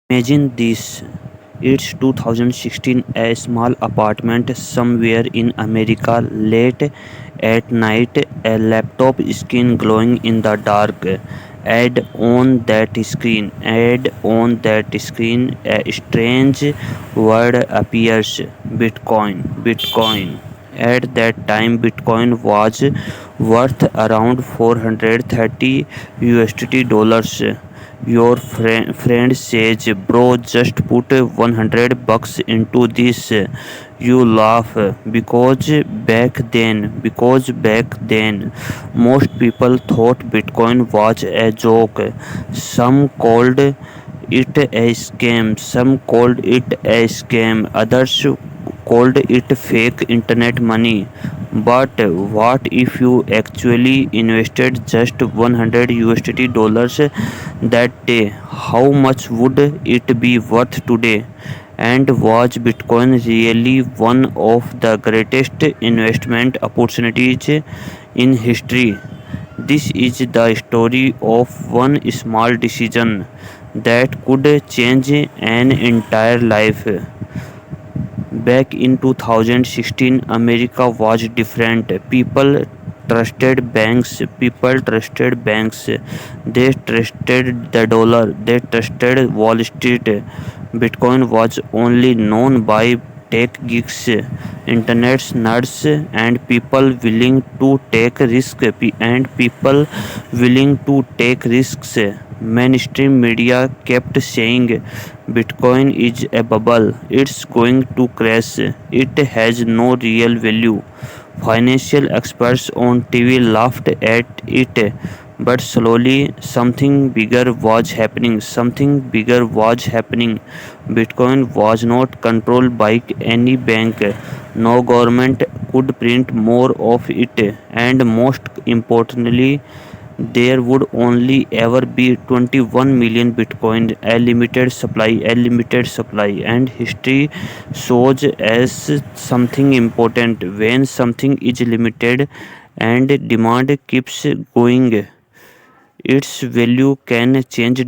Imagine this. It's 2016, a small apartment somewhere in America, late at night, a laptop screen glowing in the dark. Add on that screen, a strange word appears: Bitcoin. Bitcoin. At that time, Bitcoin was worth around 430 USD dollars. Your friend says, bro, just put $100 into this. You laugh because back then most people thought Bitcoin was a joke. Some called it a scam. Some called it a scam. Others called it fake internet money. But what if you actually invested just 100 USD dollars that day? How much would it be worth today? And was Bitcoin really one of the greatest investment opportunities in history? This is the story of one small decision that could change an entire life. Back in 2016, America was different. People trusted banks. They trusted the dollar. They trusted Wall Street. Bitcoin was only known by tech geeks, internet nerds, and people willing to take risks. Mainstream media kept saying Bitcoin is a bubble, it's going to crash, it has no real value. Financial experts on TV laughed at it, but slowly something bigger was happening. Bitcoin was not controlled by any bank. No government could print more of it, and most importantly, there would only ever be 21 million Bitcoin, a limited supply, and history shows as something important. When something is limited and demand keeps going, its value can change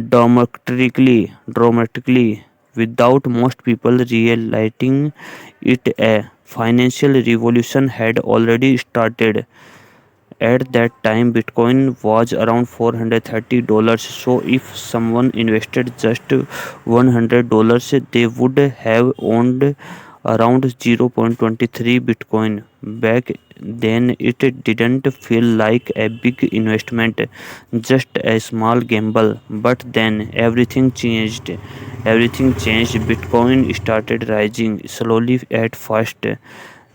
dramatically without most people realizing it. A financial revolution had already started. At that time, Bitcoin was around $430. So, if someone invested just $100, they would have owned around 0.23 Bitcoin. Back then, it didn't feel like a big investment, just a small gamble. But then everything changed. Everything changed. Bitcoin started rising slowly at first,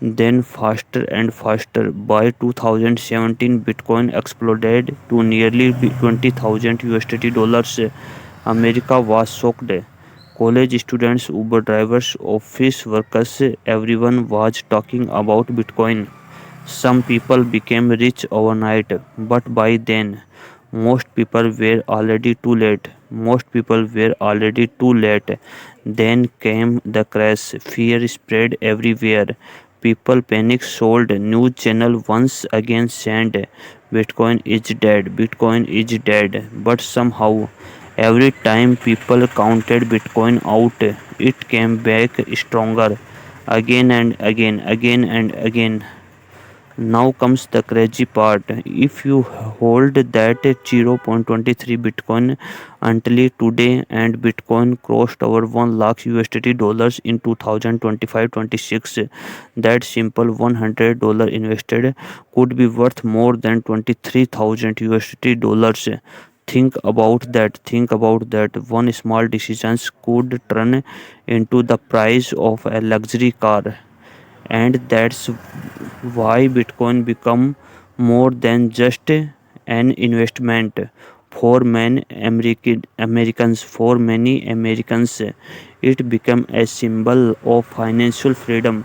then faster and faster. By 2017, Bitcoin exploded to nearly 20,000 USD dollars. America was shocked. College students, Uber drivers, office workers, everyone was talking about Bitcoin. Some people became rich overnight, but by then, most people were already too late. Then came the crash. Fear spread everywhere. People panicked, sold. News channel once again said, Bitcoin is dead. Bitcoin is dead. But somehow, every time people counted Bitcoin out, it came back stronger. Again and again, again and again. Now comes the crazy part. If you hold that 0.23 Bitcoin until today, and Bitcoin crossed over 1 lakh USD dollars in 2025-26, that simple $100 invested could be worth more than 23,000 USD dollars. Think about that. One small decision could turn into the price of a luxury car. And that's why Bitcoin become more than just an investment. For many Americans, it became a symbol of financial freedom.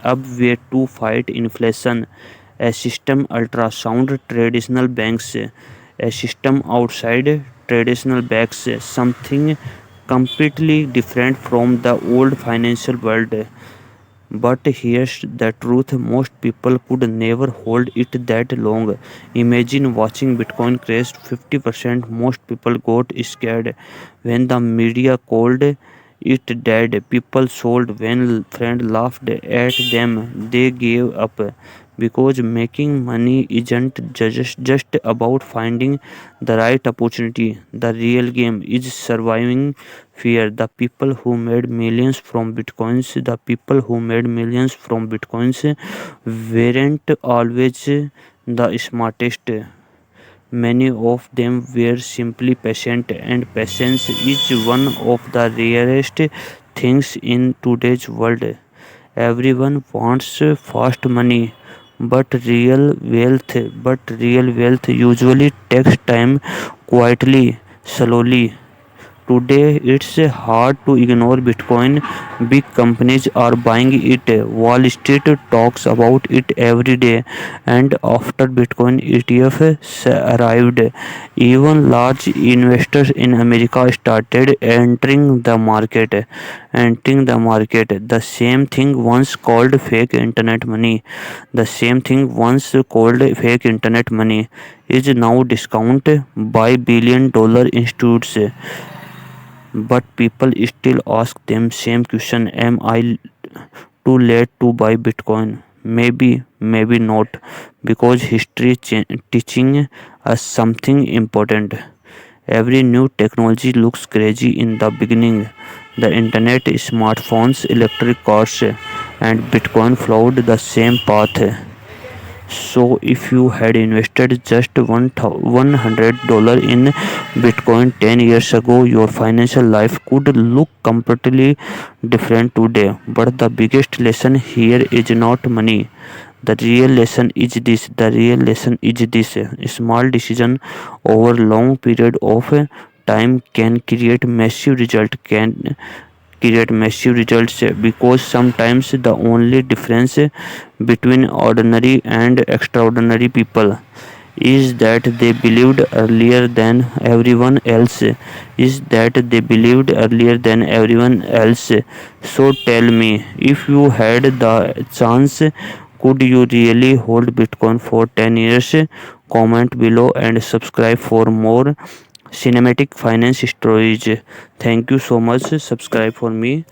Up way to fight inflation, a system ultrasound traditional banks, a system outside traditional banks, something completely different from the old financial world. But here's the truth, most people could never hold it that long. Imagine watching Bitcoin crash 50%. Most people got scared when the media called it dead. People sold when friends laughed at them. They gave up because making money isn't just about finding the right opportunity. The real game is surviving fear. The people who made millions from bitcoins weren't always the smartest. Many of them were simply patient, and patience is one of the rarest things in today's world. Everyone wants fast money, but real wealth usually takes time, quietly, slowly. Today, it's hard to ignore Bitcoin. Big companies are buying it. Wall Street talks about it every day. And after Bitcoin ETFs arrived, even large investors in America started entering the market. The same thing once called fake internet money. The same thing once called fake internet money is now discounted by billion-dollar institutes. But people still ask them same question, am I too late to buy Bitcoin? Maybe, maybe not, because history teaching us something important. Every new technology looks crazy in the beginning. The internet, smartphones, electric cars, and Bitcoin followed the same path. So if you had invested just $100 in Bitcoin 10 years ago, your financial life could look completely different today. But the biggest lesson here is not money. The real lesson is this. The real lesson is this. Small decision over long period of time can create massive results, because sometimes the only difference between ordinary and extraordinary people is that they believed earlier than everyone else. So tell me, if you had the chance, could you really hold Bitcoin for 10 years? Comment below and subscribe for more cinematic finance stories. Thank you so much. Subscribe for me.